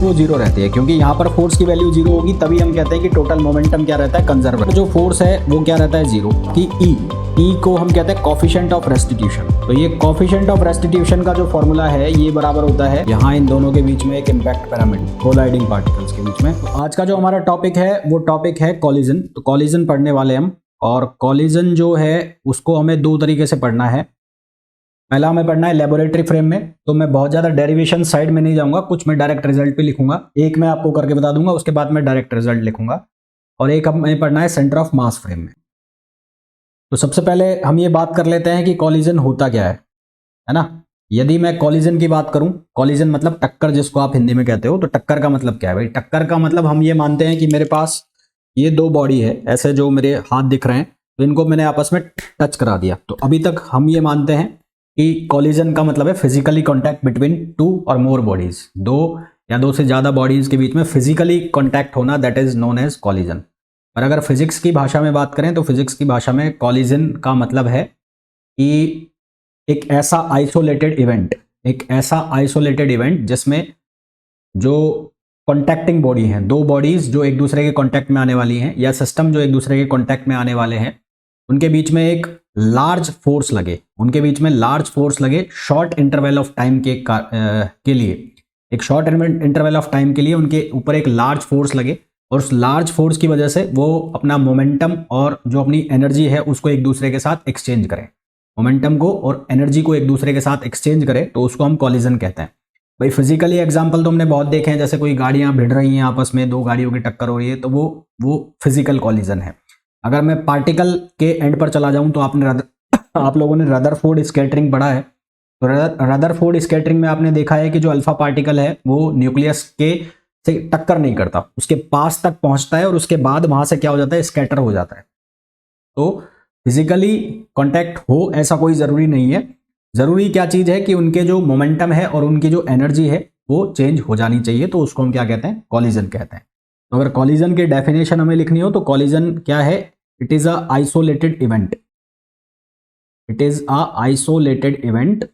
वो जीरो रहती है, क्योंकि यहाँ पर फोर्स की वैल्यू जीरो होगी तभी हम कहते हैं कि टोटल मोमेंटम क्या रहता है, कंजर्व। जो फोर्स है वो क्या रहता है, जीरो। कि ई को हम कहते हैं कॉफिशिएंट ऑफ रेस्टिट्यूशन। तो ये कॉफिशिएंट ऑफ रेस्टिट्यूशन का जो फॉर्मूला है ये बराबर होता है यहाँ इन दोनों के बीच में एक इम्पैक्ट पैरामीटर, कोलाइडिंग पार्टिकल्स के बीच में। तो आज का जो हमारा टॉपिक है वो टॉपिक है कॉलिजन। तो कॉलिजन पढ़ने वाले हम, और कॉलिजन जो है उसको हमें दो तरीके से पढ़ना है। पहला हमें पढ़ना है लेबोरेटरी फ्रेम में, तो मैं बहुत ज़्यादा डेरिवेशन साइड में नहीं जाऊंगा, कुछ मैं डायरेक्ट रिजल्ट पे लिखूंगा। एक मैं आपको करके बता दूंगा, उसके बाद मैं डायरेक्ट रिजल्ट लिखूंगा। और एक हमें पढ़ना है सेंटर ऑफ मास फ्रेम में। तो सबसे पहले हम ये बात कर लेते हैं कि कॉलिजन होता क्या है ना। यदि मैं कॉलिजन की बात करूं, कॉलिजन मतलब टक्कर, जिसको आप हिंदी में कहते हो। तो टक्कर का मतलब क्या है भाई? टक्कर का मतलब हम ये मानते हैं कि मेरे पास ये दो बॉडी है, ऐसे जो मेरे हाथ दिख रहे हैं, तो इनको मैंने आपस में टच करा दिया। तो अभी तक हम ये मानते हैं कि कॉलिजन का मतलब है फिजिकली कॉन्टैक्ट बिटवीन टू और मोर बॉडीज, दो या दो से ज्यादा बॉडीज के बीच में फिजिकली कॉन्टैक्ट होना, that is known as collision. पर अगर फिजिक्स की भाषा में बात करें तो फिजिक्स की भाषा में कॉलिजन का मतलब है कि एक ऐसा आइसोलेटेड इवेंट, एक ऐसा आइसोलेटेड इवेंट जिसमें जो कॉन्टैक्टिंग बॉडी हैं, दो बॉडीज जो एक दूसरे के कॉन्टैक्ट में आने वाली हैं, या सिस्टम जो एक दूसरे के कॉन्टैक्ट में आने वाले हैं, उनके बीच में एक लार्ज फोर्स लगे, उनके बीच में लार्ज फोर्स लगे शॉर्ट इंटरवल ऑफ टाइम के लिए, एक शॉर्ट इंटरवल ऑफ टाइम के लिए उनके ऊपर एक लार्ज फोर्स लगे, और उस लार्ज फोर्स की वजह से वो अपना मोमेंटम और जो अपनी एनर्जी है उसको एक दूसरे के साथ एक्सचेंज करें। मोमेंटम को और एनर्जी को एक दूसरे के साथ एक्सचेंज करें, तो उसको हम कॉलिजन कहते हैं। भाई फिजिकली एग्जाम्पल तो हमने बहुत देखे हैं, जैसे कोई गाड़ियां भिड़ रही हैं आपस में, दो गाड़ियों की टक्कर हो रही है, तो वो फिजिकल कॉलिजन है। अगर मैं पार्टिकल के एंड पर चला जाऊं तो आप लोगों ने रदरफोर्ड स्कैटरिंग पढ़ा है। तो रदरफोर्ड स्कैटरिंग में आपने देखा है कि जो अल्फा पार्टिकल है वो न्यूक्लियस के से टक्कर नहीं करता, उसके पास तक पहुंचता है और उसके बाद वहां से क्या हो जाता है, स्कैटर हो जाता है। तो फिजिकली कांटेक्ट हो ऐसा कोई जरूरी नहीं है। जरूरी क्या चीज है कि उनके जो मोमेंटम है और उनकी जो एनर्जी है वो चेंज हो जानी चाहिए, तो उसको हम क्या कहते हैं, कॉलिजन कहते हैं। तो अगर कॉलिजन की डेफिनेशन हमें लिखनी हो तो कॉलिजन क्या है? It is a isolated event, it is a isolated event,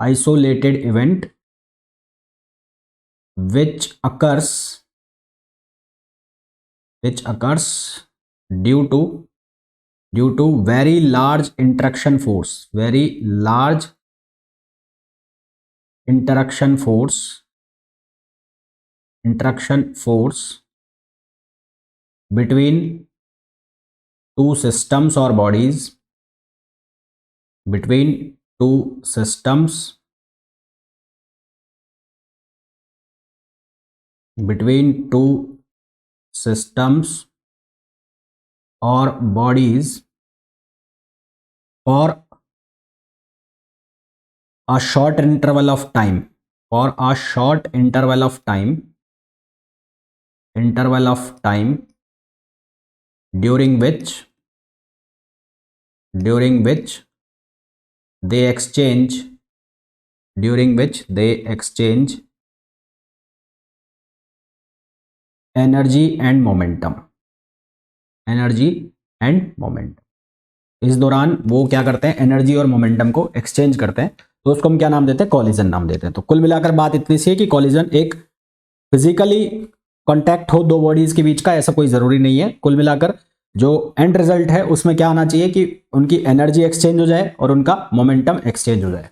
isolated event which occurs due to very large interaction force, very large interaction force between two systems or bodies, between two systems, between two systems or bodies for a short interval of time, for a short interval of time during which they exchange energy and momentum, energy and momentum. इस दौरान वो क्या करते हैं, energy और momentum को exchange करते हैं, तो उसको हम क्या नाम देते हैं, कॉलिजन नाम देते हैं। तो कुल मिलाकर बात इतनी सी है कि कॉलिजन एक फिजिकली कांटेक्ट हो दो बॉडीज के बीच का, ऐसा कोई जरूरी नहीं है। कुल मिलाकर जो एंड रिजल्ट है उसमें क्या आना चाहिए कि उनकी एनर्जी एक्सचेंज हो जाए और उनका मोमेंटम एक्सचेंज हो जाए।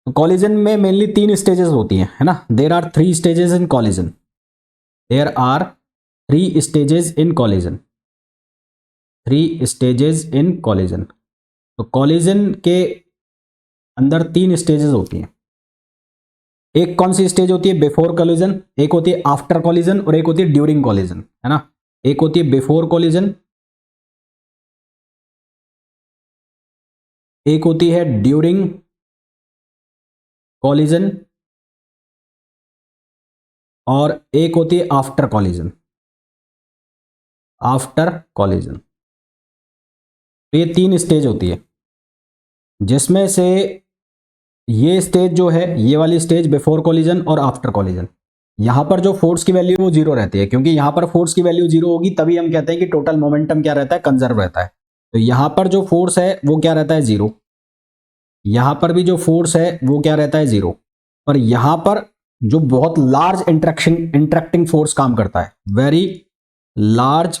तो कॉलिजन में मेनली तीन स्टेजेस होती हैं, है ना। There are three stages in collision, there are three stages in collision, three stages in collision. तो कॉलिजन के अंदर तीन स्टेजेस होती हैं। एक कौन सी स्टेज होती है, बिफोर कॉलिजन, एक होती है आफ्टर कॉलिजन, और एक होती है ड्यूरिंग कॉलिजन, है ना। एक होती है बिफोर कॉलिजन, एक होती है ड्यूरिंग कॉलिजन, और एक होती है आफ्टर कॉलिजन, आफ्टर कॉलिजन। तो ये तीन स्टेज होती है, जिसमें से ये स्टेज जो है, ये वाली स्टेज बिफोर कॉलिजन और आफ्टर कॉलिजन, यहां पर जो फोर्स की वैल्यू वो जीरो रहती है, क्योंकि यहां पर फोर्स की वैल्यू जीरो होगी तभी हम कहते हैं कि टोटल मोमेंटम क्या रहता है, कंजर्व रहता है। तो यहां पर जो फोर्स है वो क्या रहता है, जीरो। यहां पर भी जो फोर्स है वो क्या रहता है, जीरो। पर यहां पर जो बहुत लार्ज इंटरेक्टिंग फोर्स काम करता है, very large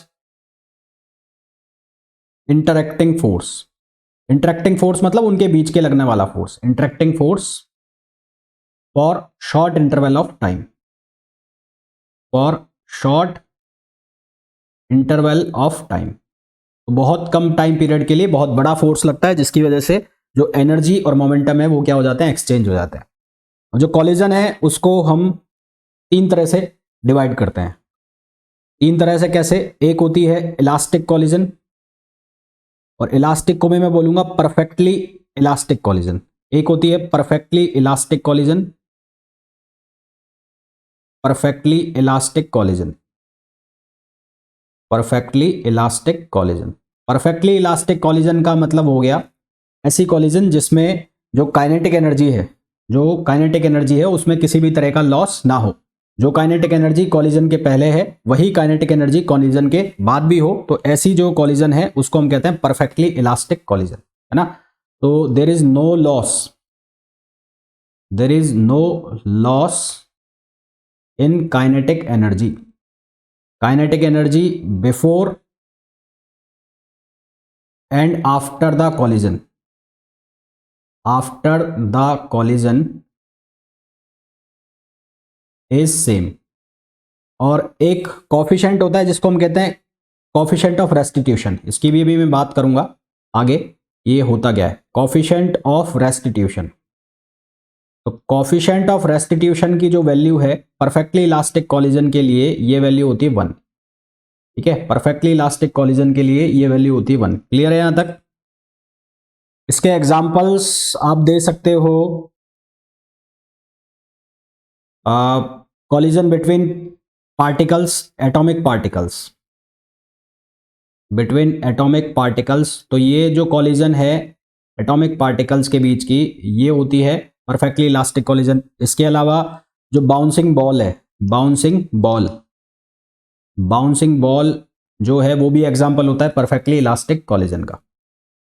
interacting force. Interacting force मतलब उनके बीच के लगने वाला force, interacting force for short interval of time, for short interval of time. तो बहुत कम टाइम पीरियड के लिए बहुत बड़ा फोर्स लगता है, जिसकी वजह से जो एनर्जी और मोमेंटम है वो क्या हो जाते हैं, एक्सचेंज हो जाते हैं। और जो कॉलिजन है उसको हम तीन तरह से डिवाइड करते हैं। तीन तरह से कैसे? एक होती है इलास्टिक कॉलिजन, और इलास्टिक को भी मैं बोलूंगा परफेक्टली इलास्टिक कॉलिजन। एक होती है perfectly elastic collision, perfectly elastic collision, perfectly elastic collision. Perfectly elastic collision का मतलब हो गया ऐसी कॉलिजन जिसमें जो काइनेटिक एनर्जी है, जो काइनेटिक एनर्जी है उसमें किसी भी तरह का लॉस ना हो। जो काइनेटिक एनर्जी कॉलिजन के पहले है वही काइनेटिक एनर्जी कॉलिजन के बाद भी हो, तो ऐसी जो कॉलिजन है उसको हम कहते हैं परफेक्टली इलास्टिक कॉलिजन, है ना। तो there is no loss, there is no loss in kinetic energy, kinetic energy before and after the collision, after the collision is same. और एक कॉफिशेंट होता है जिसको हम कहते हैं कॉफिशेंट ऑफ रेस्टिट्यूशन, इसकी भी मैं बात करूंगा आगे। ये होता क्या है कॉफिशेंट ऑफ रेस्टिट्यूशन? तो कॉफिशेंट ऑफ रेस्टिट्यूशन की जो वैल्यू है परफेक्टली इलास्टिक कॉलिजन के लिए ये वैल्यू होती है 1। ठीक है, परफेक्टली इलास्टिक कॉलिजन के लिए ये वैल्यू होती है 1। क्लियर है यहां तक? इसके एग्जांपल्स आप दे सकते हो collision between particles, atomic particles, between atomic particles. तो ये जो कॉलिजन है एटॉमिक पार्टिकल्स के बीच की, ये होती है परफेक्टली इलास्टिक कॉलिजन। इसके अलावा जो बाउंसिंग बॉल है, बाउंसिंग बॉल, बाउंसिंग बॉल जो है वो भी एग्जांपल होता है परफेक्टली इलास्टिक कॉलिजन का।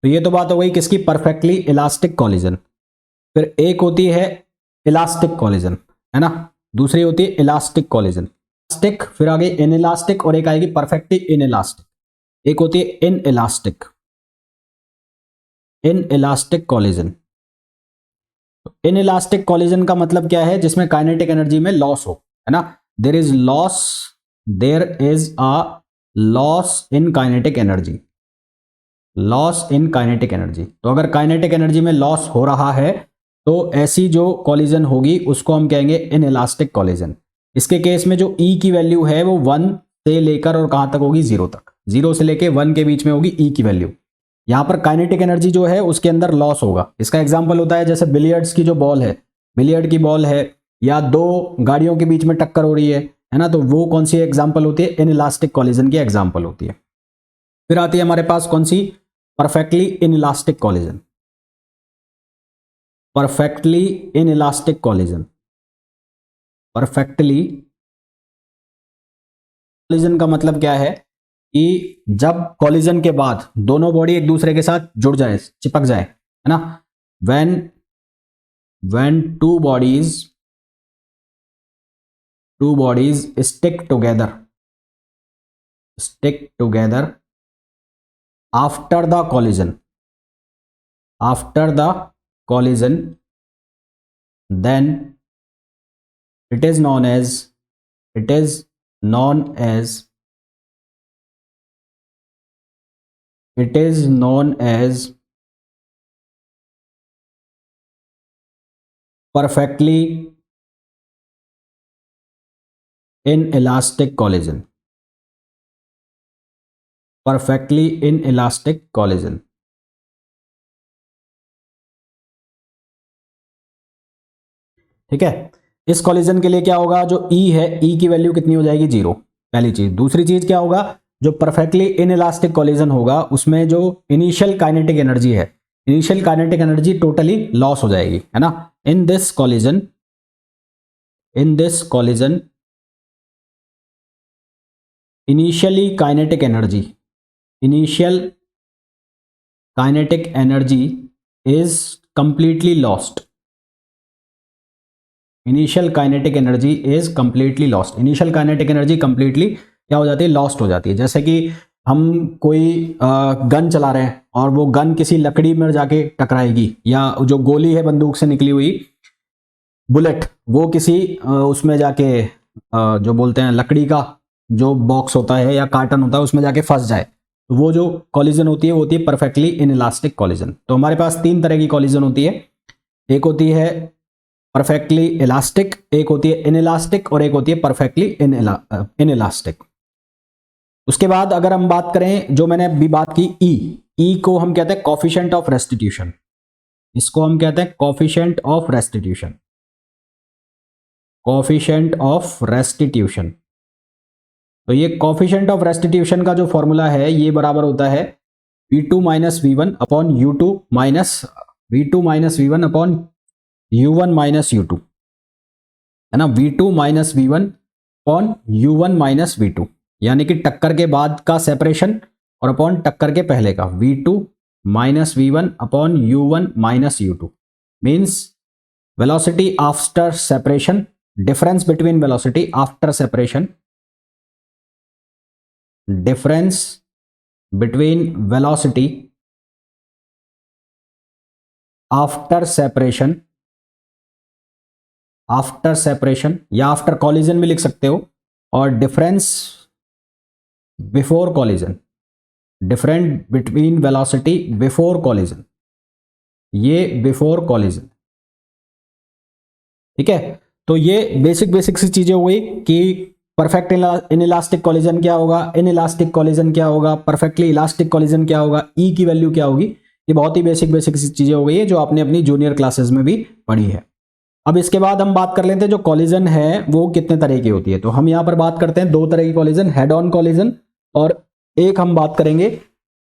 तो ये तो बात हो गई किसकी, परफेक्टली इलास्टिक कॉलिजन। फिर एक होती है इलास्टिक कॉलिजन, है ना, दूसरी होती है इलास्टिक कॉलिजन, इलास्टिक, फिर आगे इन इलास्टिक, और एक आएगी परफेक्टली इन इलास्टिक। एक होती है in elastic, in elastic collision. In elastic collision का मतलब क्या है, जिसमें काइनेटिक एनर्जी में लॉस हो, है ना। There is loss, there is a loss in kinetic energy, loss in kinetic energy. तो अगर काइनेटिक एनर्जी में लॉस हो रहा है तो ऐसी जो कॉलिजन होगी उसको हम कहेंगे इन इलास्टिक कॉलिजन। इसके केस में जो ई की वैल्यू है वो 1 से लेकर और कहां तक होगी, 0 तक, 0 से लेकर 1 के बीच में होगी ई की वैल्यू। यहां पर काइनेटिक एनर्जी जो है उसके अंदर लॉस होगा। इसका एग्जांपल होता है जैसे बिलियर्ड्स की जो बॉल है, बिलियर्ड की बॉल है, या दो गाड़ियों के बीच में टक्कर हो रही है ना, तो वो कौन सी एग्जांपल होती है, इन इलास्टिक कॉलिजन की एग्जांपल होती है। फिर आती है हमारे पास कौन सी, perfectly inelastic collision, perfectly inelastic collision. Perfectly collision का मतलब क्या है कि जब कॉलिजन के बाद दोनों बॉडी एक दूसरे के साथ जुड़ जाए, चिपक जाए, है ना, when when two bodies stick together after the collision, after the collision, then it is known as, it is known as, it is known as perfectly inelastic collision, perfectly inelastic collision। ठीक है, इस collision के लिए क्या होगा, जो ई है ई की वैल्यू कितनी हो जाएगी, 0, पहली चीज। दूसरी चीज क्या होगा, जो परफेक्टली इनइलास्टिक कॉलिजन होगा उसमें जो इनिशियल काइनेटिक एनर्जी है, initial kinetic energy totally loss हो जाएगी, है ना। In this collision, in this collision initially kinetic energy, initial kinetic energy is completely lost, initial kinetic energy is completely lost. Initial kinetic energy completely क्या हो जाती है, lost हो जाती है। जैसे कि हम कोई गन चला रहे हैं और वो गन किसी लकड़ी में जाके टकराएगी, या जो गोली है बंदूक से निकली हुई बुलेट वो किसी उसमें जाके जो बोलते हैं लकड़ी का जो बॉक्स होता है या कार्टन होता है उसमें जाके फंस जाए, तो वो जो कॉलिजन होती है वो होती है परफेक्टली इनइलास्टिक कॉलिजन। तो हमारे पास तीन तरह की कॉलिजन होती है, एक होती है परफेक्टली इलास्टिक, एक होती है इनइलास्टिक और एक होती है परफेक्टली इनइलास्टिक। उसके बाद अगर हम बात करें, जो मैंने अभी बात की ई को हम कहते हैं कॉफिशिएंट ऑफ रेस्टिट्यूशन। इसको हम कहते हैं coefficient of restitution, coefficient of restitution. तो ये कॉफिशिएंट ऑफ रेस्टिट्यूशन का जो फॉर्मूला है ये बराबर होता है V2 minus V1 upon U2 minus V2 minus V1 upon U1 minus U2, है ना। V2 minus V1 upon U1 minus V2, यानी कि टक्कर के बाद का सेपरेशन और अपॉन टक्कर के पहले का V2 minus V1 upon U1 minus U2 means velocity after separation, difference between velocity after separation, difference between velocity after separation या आफ्टर कॉलिजन भी लिख सकते हो, और difference before collision, different between velocity before collision, ये before collision. ठीक है, तो ये बेसिक सी चीजें हो गई कि परफेक्ट इनइलास्टिक कॉलिजन क्या होगा, इनइलास्टिक कॉलिजन क्या होगा, परफेक्टली इलास्टिक कॉलिजन क्या होगा, ई की वैल्यू क्या होगी। ये बहुत ही बेसिक सी चीजें हो गई है जो आपने अपनी जूनियर क्लासेस में भी पढ़ी है। अब इसके बाद हम बात कर लेते हैं जो कॉलिजन है वो कितने तरह की होती है। तो हम यहां पर बात करते हैं दो तरह की कॉलिजन, हेड ऑन कॉलिजन और एक हम बात करेंगे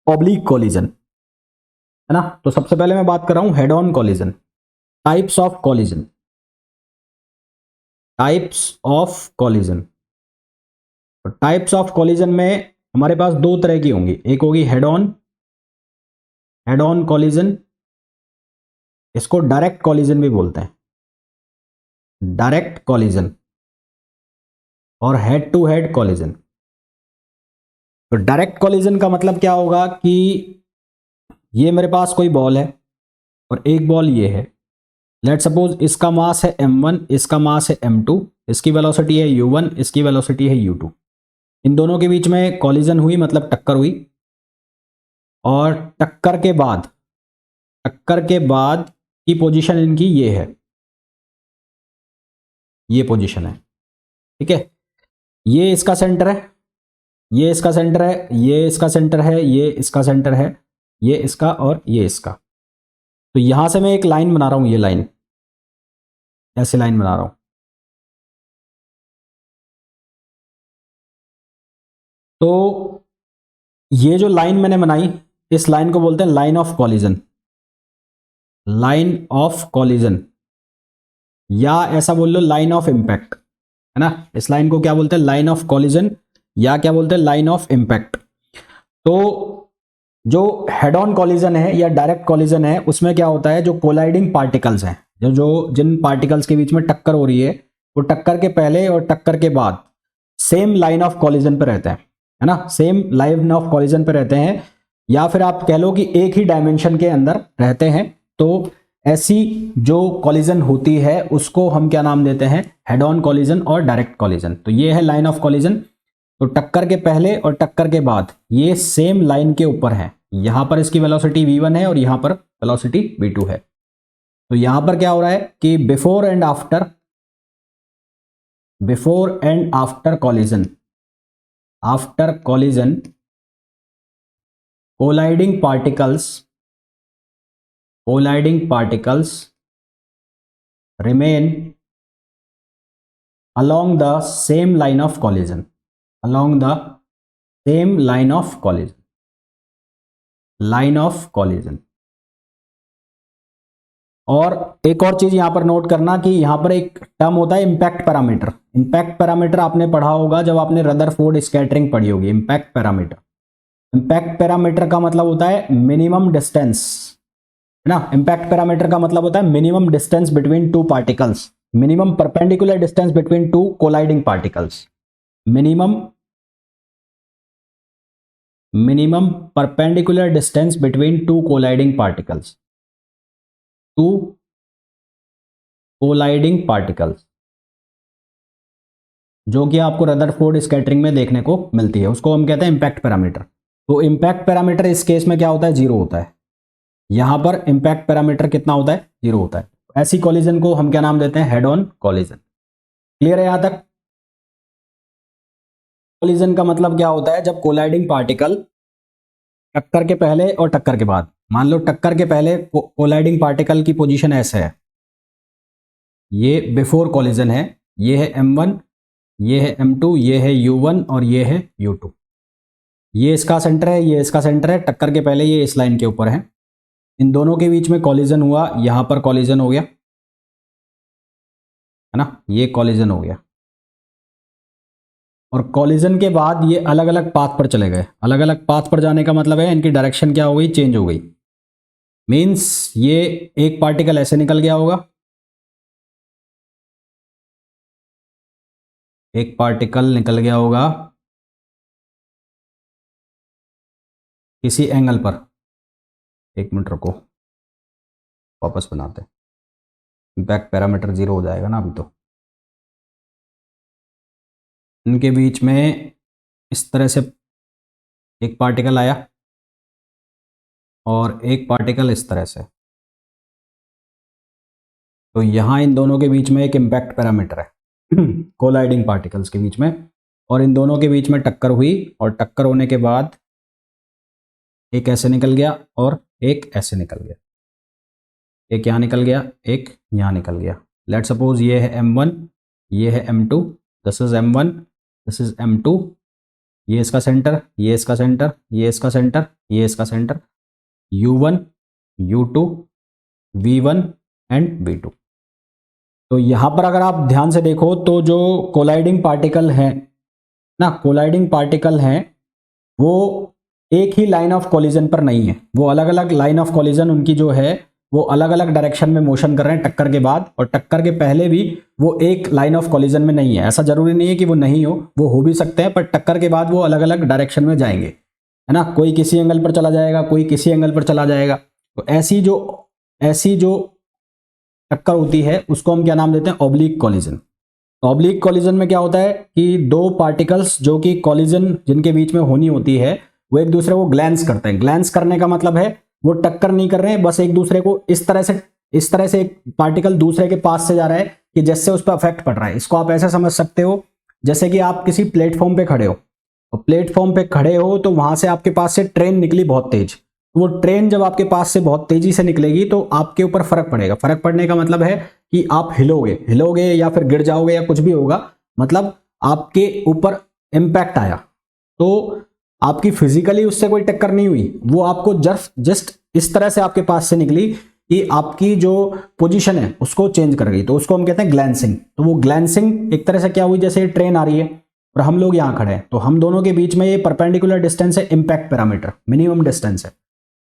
ऑब्लिक कॉलिजन, है ना। तो सबसे पहले मैं बात कर रहा हूं head on collision. Types of collision, types of collision. तो टाइप्स ऑफ कॉलिजन में हमारे पास दो तरह की होंगी, एक होगी हेड ऑन कॉलिजन, इसको डायरेक्ट कॉलिजन भी बोलते हैं, डायरेक्ट कॉलिजन, और हेड टू हेड कॉलिजन। तो डायरेक्ट कॉलिजन का मतलब क्या होगा कि ये मेरे पास कोई बॉल है और एक बॉल ये है, लेट सपोज इसका मास है m1, इसका मास है m2, इसकी वेलोसिटी है u1, इसकी वेलोसिटी है u2। इन दोनों के बीच में कॉलिजन हुई, मतलब टक्कर हुई, और टक्कर के बाद की पोजीशन इनकी ये है, ये पोजीशन है। ठीक है, ये इसका सेंटर है, ये इसका सेंटर है, ये इसका सेंटर है, ये इसका सेंटर है, ये इसका और ये इसका। तो यहां से मैं एक लाइन बना रहा हूं, ये लाइन, ऐसे लाइन बना रहा हूं। तो ये जो लाइन मैंने बनाई, इस लाइन को बोलते हैं line of collision, line of collision, या ऐसा बोल लो लाइन ऑफ इंपैक्ट, है ना। इस लाइन को क्या बोलते हैं, लाइन ऑफ कॉलिजन, या क्या बोलते हैं, लाइन ऑफ इंपैक्ट। तो जो हेड ऑन कॉलिजन है या डायरेक्ट कॉलिजन है उसमें क्या होता है, जो कोलाइडिंग पार्टिकल्स हैं, जो जिन पार्टिकल्स के बीच में टक्कर हो रही है वो टक्कर के पहले और टक्कर के बाद सेम लाइन ऑफ कॉलिजन पर रहते हैं, है ना, सेम लाइन ऑफ कॉलिजन पर रहते हैं, या फिर आप कह लो कि एक ही डायमेंशन के अंदर रहते हैं। तो ऐसी जो कॉलिजन होती है उसको हम क्या नाम देते हैं, हेड ऑन कॉलिजन और डायरेक्ट कॉलिजन। तो ये है लाइन ऑफ कॉलिजन, तो टक्कर के पहले और टक्कर के बाद ये सेम लाइन के ऊपर है, यहां पर इसकी वेलोसिटी v1 है और यहां पर वेलोसिटी v2 है। तो यहां पर क्या हो रहा है कि before and after collision, after collision colliding particles remain along the same line of collision, along the same line of collision। और एक और चीज यहां पर नोट करना कि यहां पर एक टर्म होता है इंपैक्ट पैरामीटर। इंपैक्ट पैरामीटर आपने पढ़ा होगा जब आपने रदरफोर्ड स्कैटरिंग पढ़ी होगी। इंपैक्ट पैरामीटर का मतलब होता है मिनिमम डिस्टेंस, है ना। इंपैक्ट पैरामीटर का मतलब होता है minimum distance between two particles. minimum perpendicular distance between two colliding particles. Minimum perpendicular distance between two colliding particles. Two colliding particles जो कि आपको रदरफोर्ड स्कैटरिंग में देखने को मिलती है, उसको हम कहते हैं इम्पैक्ट पैरामीटर। तो इम्पैक्ट पैरामीटर इस केस में क्या होता है, जीरो होता है। यहां पर इम्पैक्ट पैरामीटर कितना होता है, जीरो होता है। ऐसी कॉलिजन को हम क्या नाम देते हैं, हेड ऑन कॉलिजन। क्लियर है यहां तक? कॉलिजन का मतलब क्या होता है, जब कोलाइडिंग पार्टिकल टक्कर के पहले और टक्कर के बाद, मान लो टक्कर के पहले कोलाइडिंग पार्टिकल की पोजीशन ऐसे है, ये बिफोर कॉलिजन है, ये है M1, ये है M2, ये है U1 और ये है U2। ये इसका सेंटर है, ये इसका सेंटर है, टक्कर के पहले ये इस लाइन के ऊपर है। इन दोनों के बीच में कॉलिजन हुआ, यहां पर कॉलिजन हो गया, है ना, ये कॉलिजन हो गया। और कॉलिजन के बाद ये अलग अलग पाथ पर चले गए। अलग अलग पाथ पर जाने का मतलब है इनकी डायरेक्शन क्या हो गई, चेंज हो गई। मीन्स ये एक पार्टिकल ऐसे निकल गया होगा, एक पार्टिकल निकल गया होगा किसी एंगल पर। एक मिनट रुको, वापस बनाते हैं, इम्पैक्ट पैरामीटर जीरो हो जाएगा ना अभी। तो इनके बीच में इस तरह से एक पार्टिकल आया और एक पार्टिकल इस तरह से, तो यहां इन दोनों के बीच में एक इम्पैक्ट पैरामीटर है कोलाइडिंग पार्टिकल्स के बीच में। और इन दोनों के बीच में टक्कर हुई, और टक्कर होने के बाद एक ऐसे निकल गया और एक ऐसे निकल गया, एक यहाँ निकल गया, एक यहाँ निकल गया। लेट सपोज ये है M1, ये है M2, this is M1, this is M2, ये इसका सेंटर, ये इसका सेंटर, ये इसका सेंटर, ये इसका centre, U1, U2, V1 and V2। तो यहां पर अगर आप ध्यान से देखो तो जो कोलाइडिंग पार्टिकल हैं ना, कोलाइडिंग पार्टिकल हैं वो एक ही लाइन ऑफ कॉलिजन पर नहीं है, वो अलग अलग लाइन ऑफ कॉलिजन उनकी जो है वो अलग अलग डायरेक्शन में मोशन कर रहे हैं टक्कर के बाद, और टक्कर के पहले भी वो एक लाइन ऑफ कॉलिजन में नहीं है। ऐसा जरूरी नहीं है कि वो नहीं हो, वो हो भी सकते हैं, पर टक्कर के बाद वो अलग अलग डायरेक्शन में जाएंगे, है ना। कोई किसी एंगल पर चला जाएगा, कोई किसी एंगल पर चला जाएगा। तो ऐसी जो टक्कर होती है उसको हम क्या नाम देते हैं, ऑब्लिक कॉलिजन। ऑब्लिक कॉलिजन में क्या होता है कि दो पार्टिकल्स जो कि कॉलिजन जिनके बीच में होनी होती है वो एक दूसरे को ग्लैंस करते हैं। ग्लैंस करने का मतलब है वो टक्कर नहीं कर रहे हैं, बस एक दूसरे को इस तरह से एक पार्टिकल दूसरे के पास से जा रहा है कि जिससे उस पर अफेक्ट पड़ रहा है। इसको आप ऐसे समझ सकते हो जैसे कि आप किसी प्लेटफॉर्म पे खड़े हो, और प्लेटफॉर्म पे खड़े हो तो वहां से आपके पास से ट्रेन निकली बहुत तेज। वो ट्रेन जब आपके पास से बहुत तेजी से निकलेगी तो आपके ऊपर फर्क पड़ेगा। फर्क पड़ने का मतलब है कि आप हिलोगे या फिर गिर जाओगे या कुछ भी होगा, मतलब आपके ऊपर इंपैक्ट आया। तो आपकी फिजिकली उससे कोई टक्कर नहीं हुई, वो आपको जस्ट इस तरह से आपके पास से निकली कि आपकी जो पोजीशन है उसको चेंज कर गई, तो उसको हम कहते हैं ग्लैंसिंग। तो वो ग्लैंसिंग एक तरह से क्या हुई, जैसे ट्रेन आ रही है और हम लोग यहां खड़े हैं, तो हम दोनों के बीच में ये परपेंडिकुलर डिस्टेंस है, इंपैक्ट पैरामीटर मिनिमम डिस्टेंस है।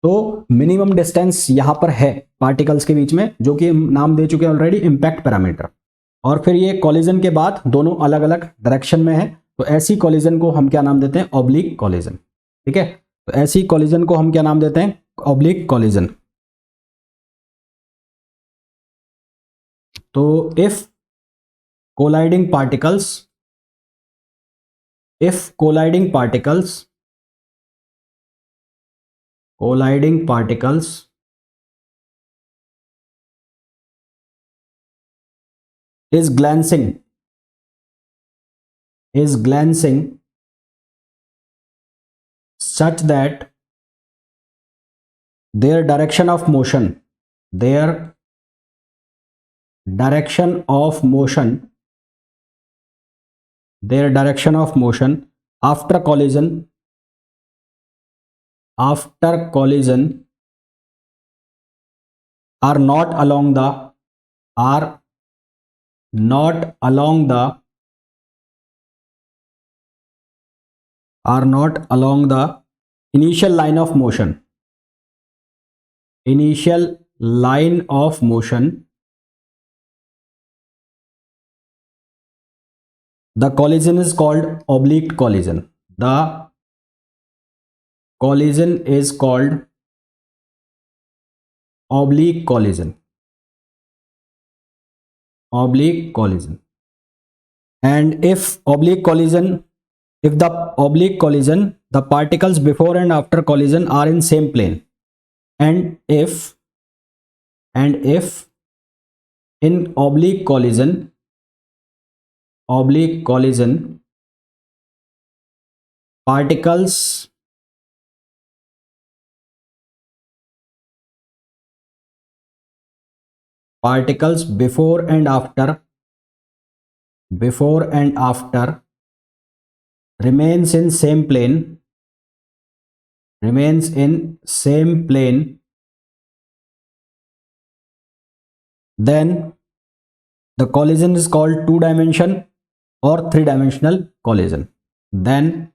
तो मिनिमम डिस्टेंस यहां पर है पार्टिकल्स के बीच में, जो कि नाम दे चुके हैं ऑलरेडी, इंपैक्ट पैरामीटर। और फिर ये कॉलिजन के बाद दोनों अलग अलग डायरेक्शन में है, तो ऐसी कॉलिजन को हम क्या नाम देते हैं, ऑब्लिक कॉलिजन। ठीक है, तो ऐसी कॉलिजन को हम क्या नाम देते हैं, ऑब्लिक कॉलिजन। तो if colliding particles is glancing such that their direction of motion after collision are not along the initial line of motion The collision is called oblique collision. The collision is called oblique collision. Oblique collision. And if oblique collision, if the oblique collision, the particles before and after collision are in same plane, and if in oblique collision particles before and after remains in same plane, then the collision is called two dimension or three dimensional collision. Then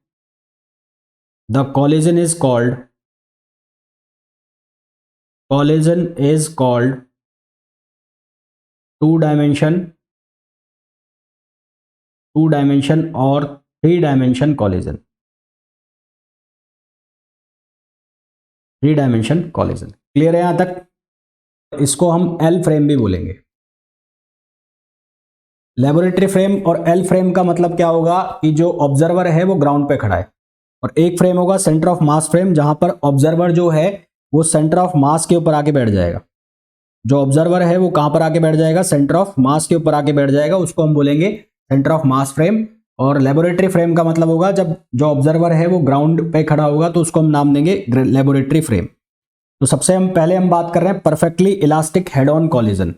the collision is called two dimension or three dimension collision. Clear है यहां तक? इसको हम L frame भी बोलेंगे। Laboratory frame और L frame का मतलब क्या होगा कि जो ऑब्जर्वर है वो ग्राउंड पे खड़ा है, और एक फ्रेम होगा सेंटर ऑफ मास फ्रेम, जहां पर ऑब्जर्वर जो है वो सेंटर ऑफ मास के ऊपर आके बैठ जाएगा। जो ऑब्जर्वर है वो कहां पर आके बैठ जाएगा? सेंटर ऑफ मास के ऊपर आके बैठ जाएगा, उसको हम बोलेंगे सेंटर ऑफ मास फ्रेम। और लेबोरेटरी फ्रेम का मतलब होगा जब जो ऑब्जर्वर है वो ग्राउंड पे खड़ा होगा तो उसको हम नाम देंगे लेबोरेटरी फ्रेम। तो सबसे पहले हम बात कर रहे हैं perfectly elastic head on collision.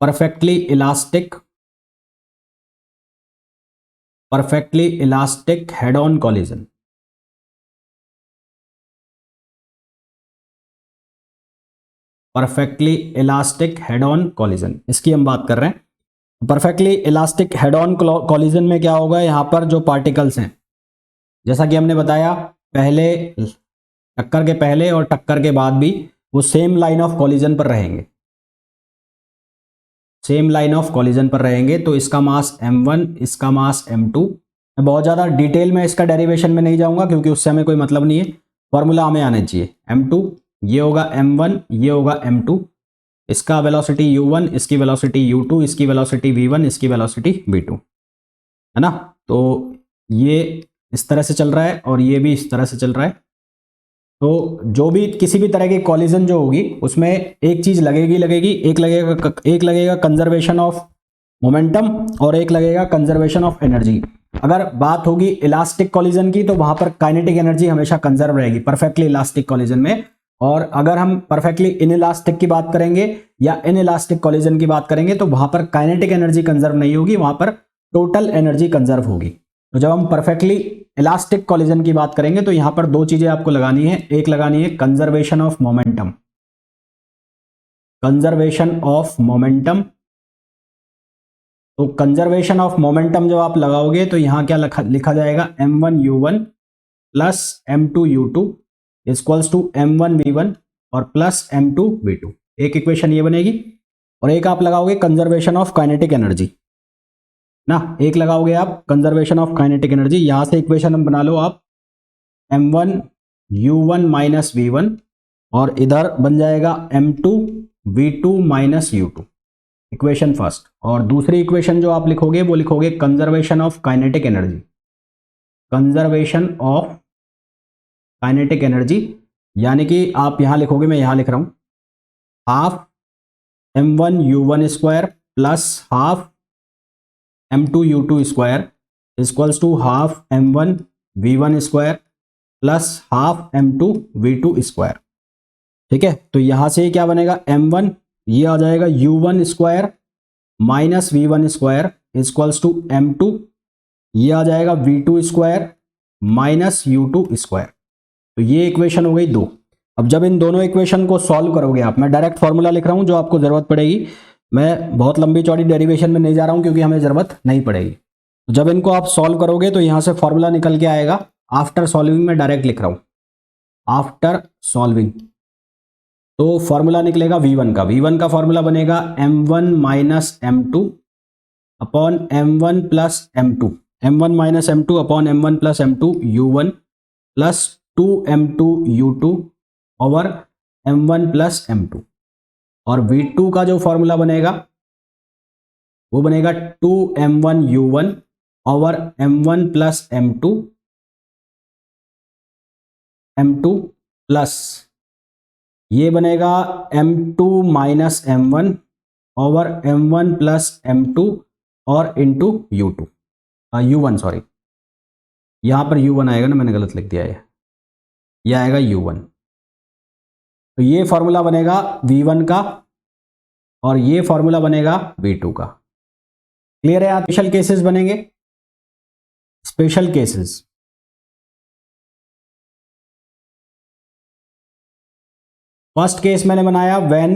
Perfectly elastic head on collision. Perfectly elastic head on collision, इसकी हम बात कर रहे हैं। Perfectly elastic head on collision में क्या होगा? यहां पर जो पार्टिकल्स हैं, जैसा कि हमने बताया पहले, टक्कर के पहले और टक्कर के बाद भी वो सेम लाइन ऑफ कॉलिजन पर रहेंगे, तो इसका मास m1, इसका मास m2। मैं बहुत ज़्यादा डिटेल में इसका डेरिवेशन में नहीं जाऊंगा क्योंकि उससे हमें कोई मतलब नहीं है, फॉर्मूला हमें आने चाहिए। m2 ये होगा m1, ये होगा m2, इसका वेलोसिटी u1, इसकी वेलोसिटी u2, इसकी वेलोसिटी v1, इसकी वेलोसिटी v2, है ना। तो ये इस तरह से चल रहा है और ये भी इस तरह से चल रहा है। तो जो भी किसी भी तरह की कॉलिजन जो होगी उसमें एक चीज लगेगी, एक लगेगा कंजर्वेशन ऑफ मोमेंटम और एक लगेगा कंजर्वेशन ऑफ एनर्जी। अगर बात होगी इलास्टिक कॉलिजन की तो वहां पर काइनेटिक एनर्जी हमेशा कंजर्व रहेगी परफेक्टली इलास्टिक कॉलिजन में। और अगर हम परफेक्टली इनइलास्टिक की बात करेंगे या इनइलास्टिक कॉलिजन की बात करेंगे तो वहां पर काइनेटिक एनर्जी कंजर्व नहीं होगी, वहां पर टोटल एनर्जी कंजर्व होगी। तो जब हम परफेक्टली इलास्टिक कॉलिजन की बात करेंगे तो यहां पर दो चीजें आपको लगानी है। एक लगानी है कंजर्वेशन ऑफ मोमेंटम, तो कंजर्वेशन ऑफ मोमेंटम जब आप लगाओगे तो यहां क्या लिखा जाएगा? m1u1 plus m2u2 equals to m1v1 और प्लस m2v2। एक इक्वेशन ये बनेगी, और एक आप लगाओगे कंजर्वेशन ऑफ काइनेटिक एनर्जी ना, एक लगाओगे आप कंजर्वेशन ऑफ काइनेटिक एनर्जी। यहां से इक्वेशन हम बना लो आप m1u1 माइनस v1 और इधर बन जाएगा m2v2 minus u2, equation first. और दूसरी इक्वेशन जो आप लिखोगे वो लिखोगे कंजर्वेशन ऑफ काइनेटिक एनर्जी, यानी कि आप यहां लिखोगे, मैं यहां लिख रहा हूं, half m1u1 square plus half m2u2 square equals to half m1v1 square plus half m2v2 square. ठीक है, तो यहां से क्या बनेगा? m1 ये आ जाएगा u1 square minus v1 square equals to m2 ये आ जाएगा v2 square minus u2 square. तो ये इक्वेशन हो गई 2। अब जब इन दोनों इक्वेशन को सॉल्व करोगे आप, मैं डायरेक्ट फॉर्मूला लिख रहा हूं जो आपको जरूरत पड़ेगी, मैं बहुत लंबी चौड़ी डेरिवेशन में नहीं जा रहा हूं क्योंकि हमें जरूरत नहीं पड़ेगी। तो जब इनको आप सॉल्व करोगे तो यहां से फॉर्मूला निकल के आएगा। आफ्टर सॉल्विंग में डायरेक्ट लिख रहा हूं, आफ्टर सॉल्विंग, तो फॉर्मूला निकलेगा v1 का फॉर्मूला बनेगा m1 minus m2 upon m1 plus m2, m1 minus m2 upon m1 plus m2 u1 plus 2m2 u2 over m1 plus m2। और v2 का जो फॉर्मूला बनेगा वो बनेगा 2m1 u1 over m1 plus m2 plus ये बनेगा m2 minus m1 over m1 plus m2 और into u2 u1 sorry, यहाँ पर u1 आएगा ना, मैंने गलत लिख दिया है, ये आएगा u1। तो ये फॉर्मूला बनेगा v1 का और ये फॉर्मूला बनेगा v2 का। क्लियर है? स्पेशल केसेस बनेंगे, स्पेशल केसेस। फर्स्ट केस मैंने बनाया when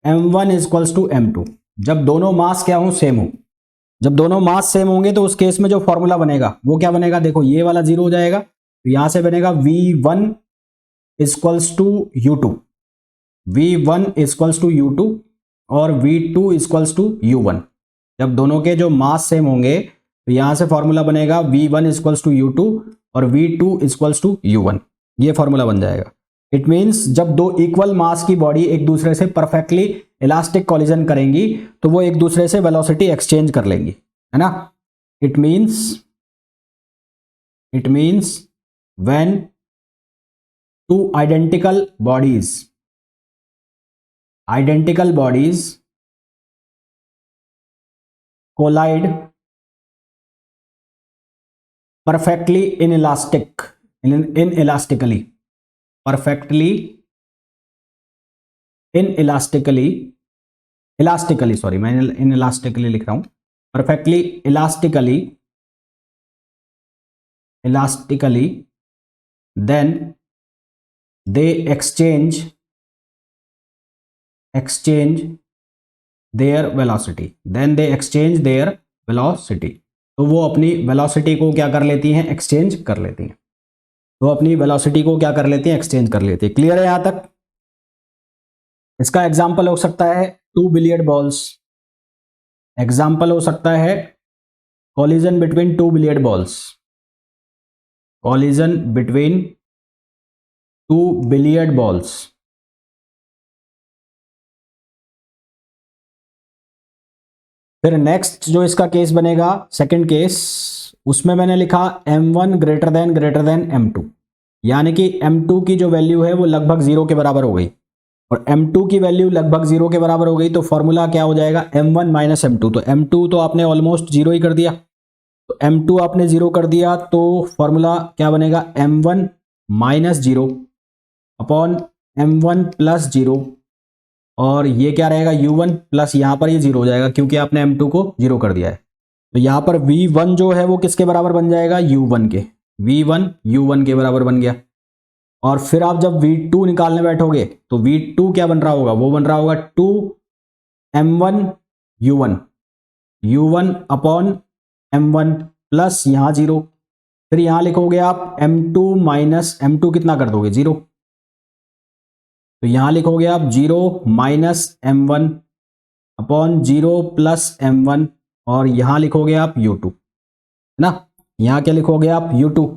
m1 equals to m2, जब दोनों मास क्या हो, सेम हो। जब दोनों मास सेम होंगे तो उस केस में जो फॉर्मूला बनेगा वो क्या बनेगा, देखो ये वाला जीरो हो जाएगा, तो यहां से बनेगा v1 equals to u2, v1 equals to u2 और v2 इक्वल्स टू u1। जब दोनों के जो मास सेम होंगे तो यहां से फॉर्मूला बनेगा v1 इक्वल्स टू u2 और v2 इक्वल्स टू u1, ये फॉर्मूला बन जाएगा। इट मीन्स जब दो इक्वल मास की बॉडी एक दूसरे से परफेक्टली इलास्टिक कॉलिजन करेंगी तो वो एक दूसरे से वेलोसिटी एक्सचेंज कर लेंगी, है ना। It means when two identical bodies collide perfectly elastically sorry, मैं इनइलास्टिकली लिख रहा हूं, perfectly elastically then they exchange their velocity, तो वो अपनी वेलोसिटी को क्या कर लेती हैं, एक्सचेंज कर लेती हैं। क्लियर है यहां तक? इसका एग्जाम्पल हो सकता है 2 बिलियर्ड बॉल्स, एग्जाम्पल हो सकता है कॉलिजन बिटवीन 2 बिलियर्ड बॉल्स, फिर नेक्स्ट जो इसका केस बनेगा, सेकंड केस, उसमें मैंने लिखा m1 ग्रेटर देन m2, यानी कि m2 की जो वैल्यू है वो लगभग 0 के बराबर हो गई और m2 की वैल्यू लगभग 0 के बराबर हो गई, तो फॉर्मूला क्या हो जाएगा, m1 माइनस m2। तो m2 तो आपने ऑलमोस्ट 0 ही कर दिया, तो m2 आपने 0 कर दिया, तो फॉर्मूला क्या बनेगा, m1 minus 0 upon m1 plus 0 और ये क्या रहेगा, u1 प्लस यहाँ पर ये 0 हो जाएगा क्योंकि आपने m2 को 0 कर दिया है। तो यहाँ पर v1 जो है वो किसके बराबर बन जाएगा, u1 के, v1 u1 के बराबर बन गया। और फिर आप जब v2 निकालने बैठोगे तो v2 क्या बन रहा होगा, वो बन रहा होगा 2m1 u1 upon m1 plus यहाँ 0, फिर यहाँ लिखोगे आप m2 माइनस m2 कितना कर दोगे, 0, तो यहां लिखोगे आप 0 minus m1 upon 0 plus m1 और यहां लिखोगे आप u2, है ना। यहां क्या लिखोगे आप, u2।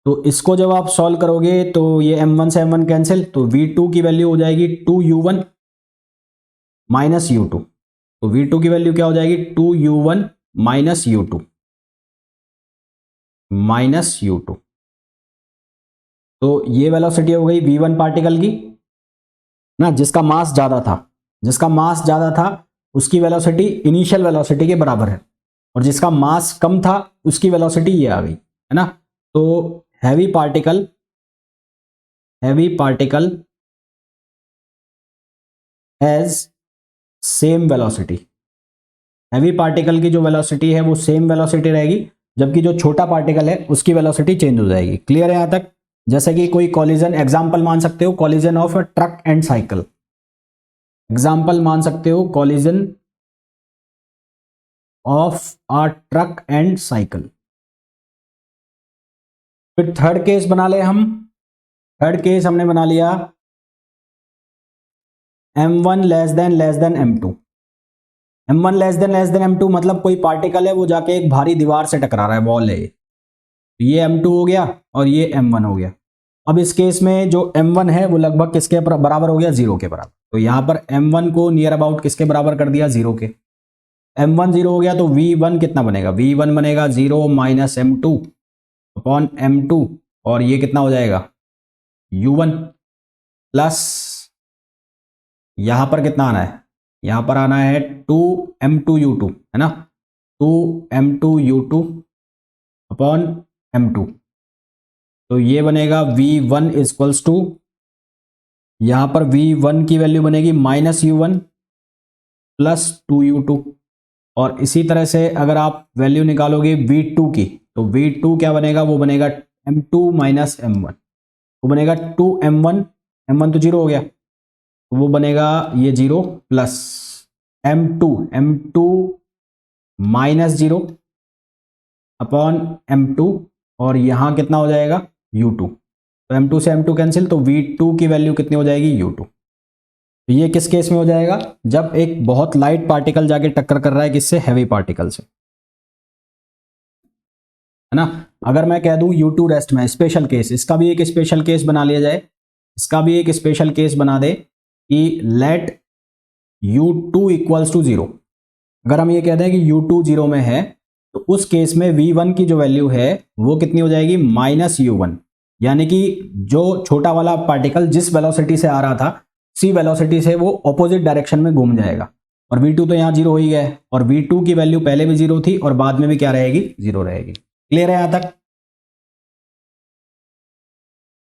तो इसको जब आप सॉल्व करोगे तो ये m1 से m1 कैंसिल, तो v2 की वैल्यू हो जाएगी 2u1 माइनस u2, तो v2 की वैल्यू क्या हो जाएगी, 2u1 माइनस u2। तो ये वेलोसिटी हो गई v1 पार्टिकल की ना, जिसका मास ज्यादा था उसकी वेलोसिटी इनिशियल वेलोसिटी के बराबर है और जिसका मास कम था उसकी वेलोसिटी ये आ गई, है ना। तो heavy particle has same velocity, heavy particle की जो वेलोसिटी है वो सेम वेलोसिटी रहेगी, जबकि जो छोटा पार्टिकल है उसकी वेलोसिटी चेंज हो जाएगी। क्लियर है यहां तक? जैसे कि कोई कॉलिजन, एग्जांपल मान सकते हो collision of truck and cycle, example मान सकते हो collision of a truck and cycle. फिर थर्ड केस बना ले हम, थर्ड केस हमने बना लिया m1 less than m2, m1 less than m2 मतलब कोई पार्टिकल है वो जाके एक भारी दीवार से टकरा रहा है, वॉल है ये m2 हो गया और ये m1 हो गया। अब इस केस में जो m1 है वो लगभग किसके बराबर हो गया, 0 के बराबर। तो यहाँ पर m1 को नियर अबाउट किसके बराबर कर दिया, 0 के। m1 0 हो गया तो v1 कितना बनेगा, v1 बनेगा 0 माइनस m2 अपॉन m2 और ये कितना हो जाएगा u1 प्लस यहां पर कितना आना है, यहां पर आना है 2m2u2 है ना, 2m2u2 अपॉन m2। तो ये बनेगा v1 इक्वल्स टू, यहां पर v1 की वैल्यू बनेगी माइनस u1 प्लस 2u2। और इसी तरह से अगर आप वैल्यू निकालोगे v2 की तो v2 क्या बनेगा, वो बनेगा m2 माइनस m1, वो बनेगा 2m1, m1 तो 0 हो गया तो वो बनेगा ये 0 plus m2 minus 0 upon m2 और यहाँ कितना हो जाएगा u2। तो m2 से m2 कैंसिल, तो v2 की वैल्यू कितनी हो जाएगी u2। तो ये किस केस में हो जाएगा, जब एक बहुत लाइट पार्टिकल जाके टक्कर कर रहा है किससे, हैवी पार्टिकल से, है ना। अगर मैं कह दूं u2 रेस्ट में, स्पेशल केस, इसका भी एक स्पेशल केस बना लिया जाए, इसका भी एक स्पेशल केस बना दे कि लेट u2 इक्वल्स टू 0। अगर हम ये कहते हैं कि u2 0 में है तो उस केस में v1 की जो वैल्यू है वो कितनी हो जाएगी, माइनस u1, यानी कि जो छोटा वाला पार्टिकल जिस वेलोसिटी से आ रहा था उसी वेलोसिटी से वो ऑपोजिट डायरेक्शन में घूम जाएगा। और v2 तो यहाँ 0 हो ही गया है और v2 की वैल्यू पहले भी 0 थी और बाद में भी क्या रहेगी, 0 रहेगी। क्लियर है यहाँ तक।